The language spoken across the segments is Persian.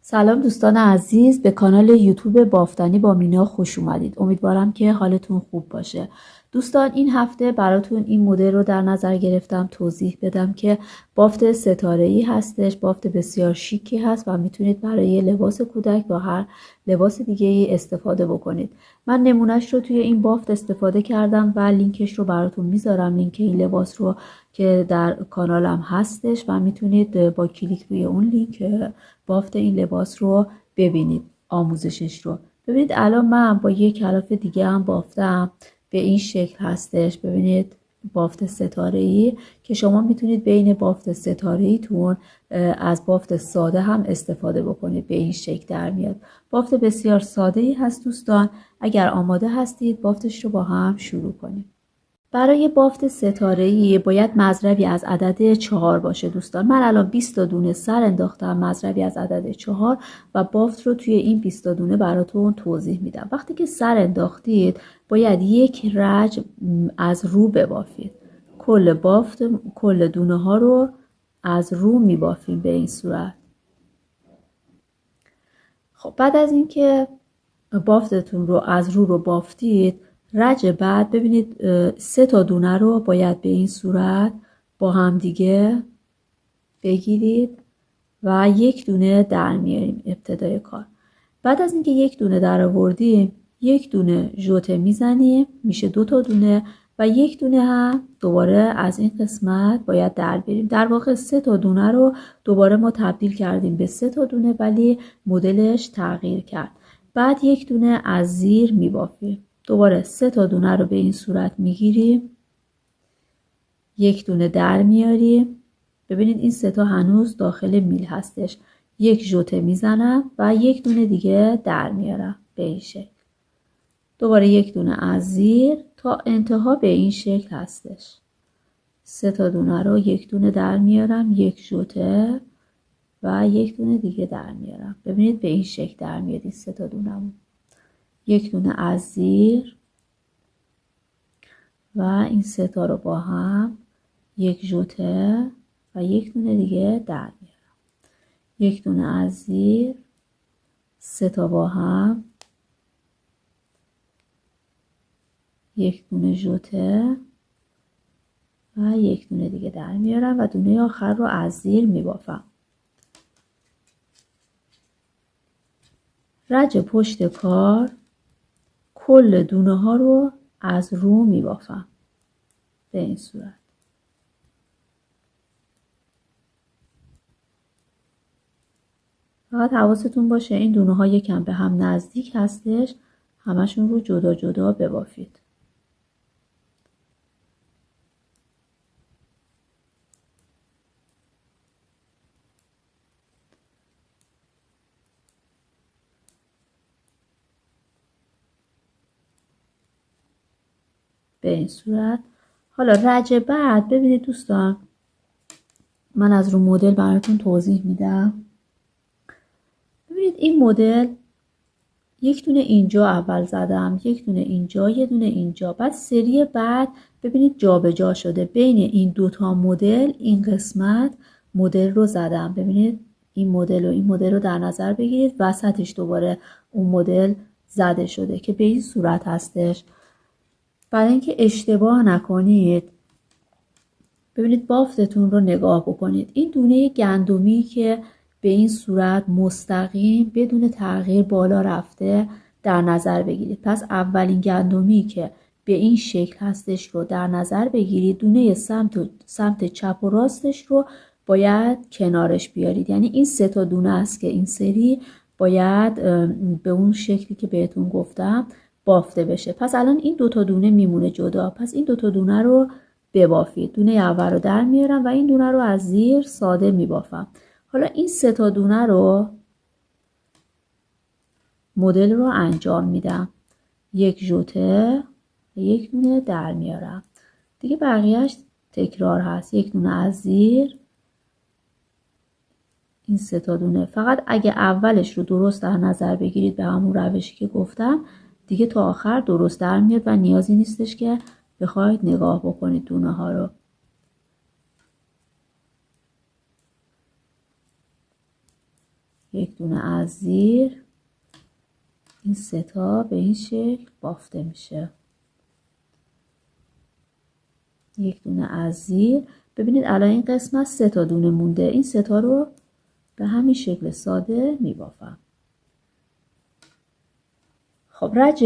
سلام دوستان عزیز، به کانال یوتیوب بافتنی با مینا خوش اومدید. امیدوارم که حالتون خوب باشه. دوستان این هفته براتون این مدل رو در نظر گرفتم توضیح بدم که بافت ستاره‌ای هستش. بافت بسیار شیکی هست و میتونید برای لباس کودک و هر لباس دیگه ای استفاده بکنید. من نمونهش رو توی این بافت استفاده کردم و لینکش رو براتون میذارم، لینک این لباس رو که در کانالم هستش و میتونید با کلیک روی اون لینک بافت این لباس رو ببینید، آموزشش رو ببینید. الان من با یک کلاف دیگه هم بافتم، به این شکل هستش. ببینید بافت ستاره‌ای که شما میتونید بین بافت ستاره‌ای تون از بافت ساده هم استفاده بکنید، به این شکل در میاد. بافت بسیار ساده‌ای هست دوستان. اگر آماده هستید بافتش رو با هم شروع کنیم. برای بافت ستاره‌ای باید مضربی از عدد 4 باشه دوستان. من الان 20 دونه سر انداختم، مضربی از عدد 4 و بافت رو توی این 20 دونه براتون توضیح میدم. وقتی که سر انداختید باید یک رج از رو ببافید. کل دونه ها رو از رو میبافیم به این صورت. خب بعد از اینکه بافتتون رو از رو بافتید، رج بعد ببینید 3 تا دونه رو باید به این صورت با هم دیگه بگیرید و یک دونه در میاریم ابتدای کار. بعد از اینکه یک دونه در آوردیم، یک دونه ژوته میزنیم، میشه 2 تا دونه و یک دونه هم دوباره از این قسمت باید در بریم. در واقع 3 تا دونه رو دوباره ما تبدیل کردیم به 3 تا دونه، ولی مدلش تغییر کرد. بعد یک دونه از زیر میبافیم، دوباره 3 تا دونه رو به این صورت میگیریم، یک دونه در میاریم. ببینید این 3 تا هنوز داخل میل هستش. یک ژوته میزنم و یک دونه دیگه در میارم به این شکل. دوباره یک دونه از زیر تا انتها به این شکل هستش. 3 تا دونه رو یک دونه در میارم، یک ژوته و یک دونه دیگه در میارم. ببینید به این شکل در میاد این 3 تا دونه‌مون. یک دونه از زیر و این 3 تا رو با هم، یک ژوته و یک دونه دیگه در میارم. یک دونه از زیر، 3 تا با هم، یک دونه ژوته و یک دونه دیگه در میارم و دونه آخر رو از زیر میبافم. رج پشت کار کل دونه ها رو از رو میبافم به این صورت. فقط حواستون باشه این دونه ها یکم به هم نزدیک هستش، همشون رو جدا جدا ببافید. به این صورت. حالا رج بعد ببینید دوستان، من از رو مدل براتون توضیح میدم. ببینید این مدل یک دونه اینجا اول زدم، یک دونه اینجا، یه دونه اینجا. بعد سری بعد ببینید جابجا شده بین این دوتا مدل. این قسمت مدل رو زدم. ببینید این مدل و این مدل رو در نظر بگیرید، وسطش دوباره اون مدل زده شده که به این صورت هستش. برای اینکه اشتباه نکنید ببینید بافتتون رو نگاه بکنید. این دونه گندمی که به این صورت مستقیم بدون تغییر بالا رفته در نظر بگیرید. پس اولین گندمی که به این شکل هستش رو در نظر بگیرید. دونه سمت چپ و راستش رو باید کنارش بیارید. یعنی این 3 تا دونه است که این سری باید به اون شکلی که بهتون گفتم بافته بشه. پس الان این 2 تا دونه میمونه جدا. پس این 2 تا دونه رو ببافید. دونه اول رو در میارم و این دونه رو از زیر ساده میبافم. حالا این 3 تا دونه رو مدل رو انجام میدم. یک ژوته و یک دونه در میارم. دیگه بقیهش تکرار هست. یک دونه از زیر، این 3 تا دونه. فقط اگه اولش رو درست در نظر بگیرید به همون روشی که گفتم، دیگه تا آخر درست در میاد و نیازی نیستش که بخواید نگاه بکنید دونه ها رو. یک دونه از زیر، این 3 تا به این شکل بافته میشه. یک دونه از زیر. ببینید الان این قسمت 3 تا دونه مونده. این 3 تا رو به همین شکل ساده میبافم. خب رج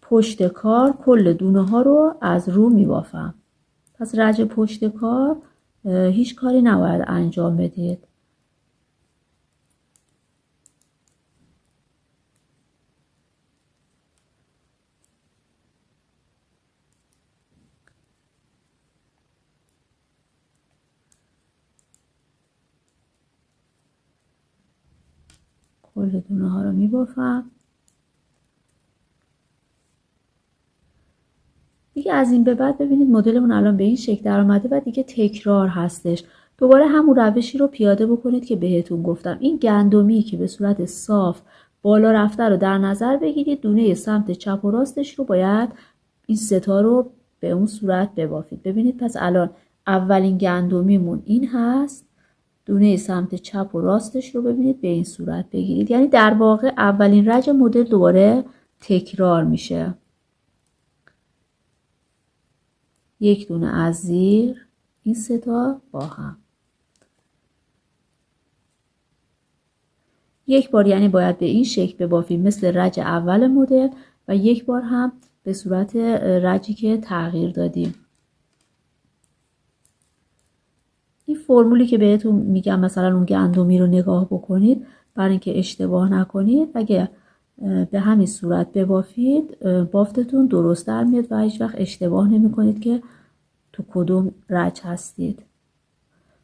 پشت کار کل دونه ها رو از رو میبافم. پس رج پشت کار هیچ کاری نباید انجام بدید. کل دونه ها رو میبافم. دیگه از این به بعد ببینید مدلمون الان به این شکل در اومده و دیگه تکرار هستش. دوباره همون روشی رو پیاده بکنید که بهتون گفتم. این گندمی که به صورت صاف بالا رفته رو در نظر بگیرید. دونه سمت چپ و راستش رو باید این 3 تا رو به اون صورت ببافید. ببینید پس الان اولین گندمیمون این هست. دونه سمت چپ و راستش رو ببینید به این صورت بگیرید. یعنی در واقع اولین رج مدل دوباره تکرار میشه. یک دونه از زیر، این 3 تا با هم. یک بار یعنی باید به این شکل ببافیم مثل رج اول مدل و یک بار هم به صورت رجی که تغییر دادیم. این فرمولی که بهتون میگم مثلا اون گندمی رو نگاه بکنید برای اینکه اشتباه نکنید. اگه به همین صورت ببافید بافتتون درست در میاد و هیچ وقت اشتباه نمی کنید که تو کدوم رج هستید.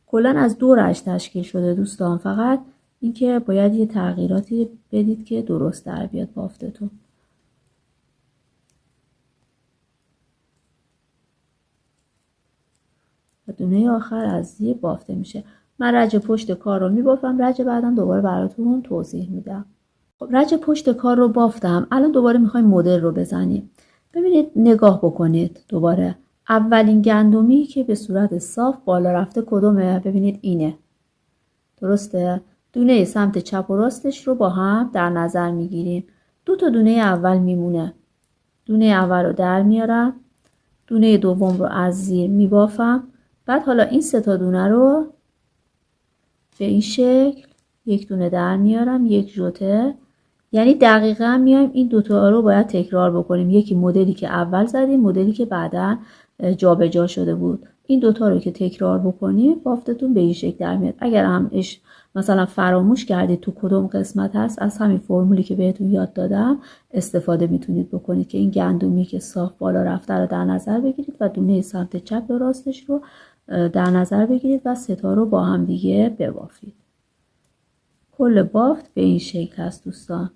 کلا از 2 رج تشکیل شده دوستان. فقط اینکه باید یه تغییراتی بدید که درست در بیاد بافتتون. و دونه آخر از زیر بافته میشه. من رج پشت کار رو میبافم. رج بعدم دوباره براتون توضیح میدم. خب رج پشت کار رو بافتم. الان دوباره میخوایم مدل رو بزنیم. ببینید نگاه بکنید دوباره. اولین گندمی که به صورت صاف بالا رفته کدومه؟ ببینید اینه. درسته؟ دونه سمت چپ و راستش رو با هم در نظر میگیریم. 2 تا دونه اول میمونه. دونه اول رو در میارم. دونه دوم رو از زیر میبافم. بعد حالا این 3 تا دونه رو به این شکل یک دونه در میارم. یک ژوته. یعنی دقیقا میایم این 2 تا رو باید تکرار بکنیم. یکی مدلی که اول زدیم، مدلی که بعداً جابجا شده بود. این 2 تا رو که تکرار بکنیم بافتتون به این شکل در میاد. اگر هم مثلا فراموش کردید تو کدوم قسمت هست، از همین فرمولی که بهتون یاد دادم استفاده میتونید بکنید که این گندمی که صاف بالا رفته رو در نظر بگیرید و دونه سمت چپ و راستش رو در نظر بگیرید و 3 تا رو با هم دیگه ببافید. کل بافت به این شکل هست دوستان.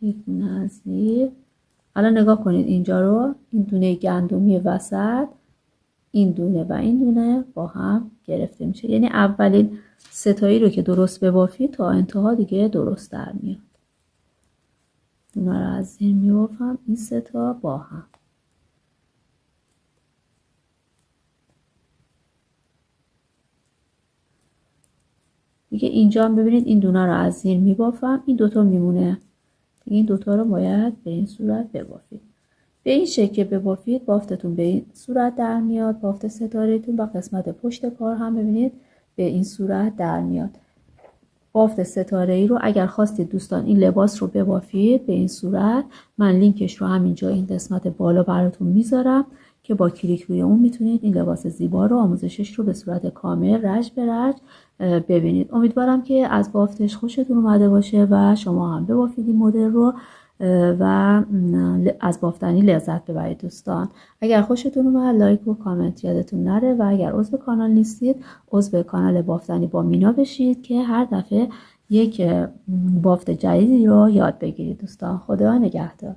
یک دونه از زیر. الان نگاه کنید اینجا رو. این دونه گندمی وسط، این دونه و این دونه با هم گرفته میشه. یعنی اولین 3 تایی رو که درست ببافید تا انتها دیگه درست در میاد. اونا رو از زیر میبافم. این 3 تا با هم. دیگه اینجا هم ببینید این دونه رو از زیر میبافم. این 2 تا میمونه. این 2 تا رو باید به این صورت ببافید. به این شکل ببافید بافتتون به این صورت در میاد. بافت ستاره‌تون و قسمت پشت کار هم ببینید به این صورت در میاد. بافت ستاره‌ای رو اگر خواستید دوستان این لباس رو ببافید به این صورت، من لینکش رو همینجا این قسمت بالا براتون میذارم که با کلیک روی اون میتونید این لباس زیبا رو آموزشش رو به صورت کامل رج به رج ببینید. امیدوارم که از بافتش خوشتون اومده باشه و شما هم ببافید این مدل رو و از بافتنی لذت ببرید دوستان. اگر خوشتون اومد لایک و کامنت یادتون نره و اگر عضو کانال نیستید عضو کانال بافتنی با مینا بشید که هر دفعه یک بافت جدیدی رو یاد بگیرید دوستان. خدا نگهدار.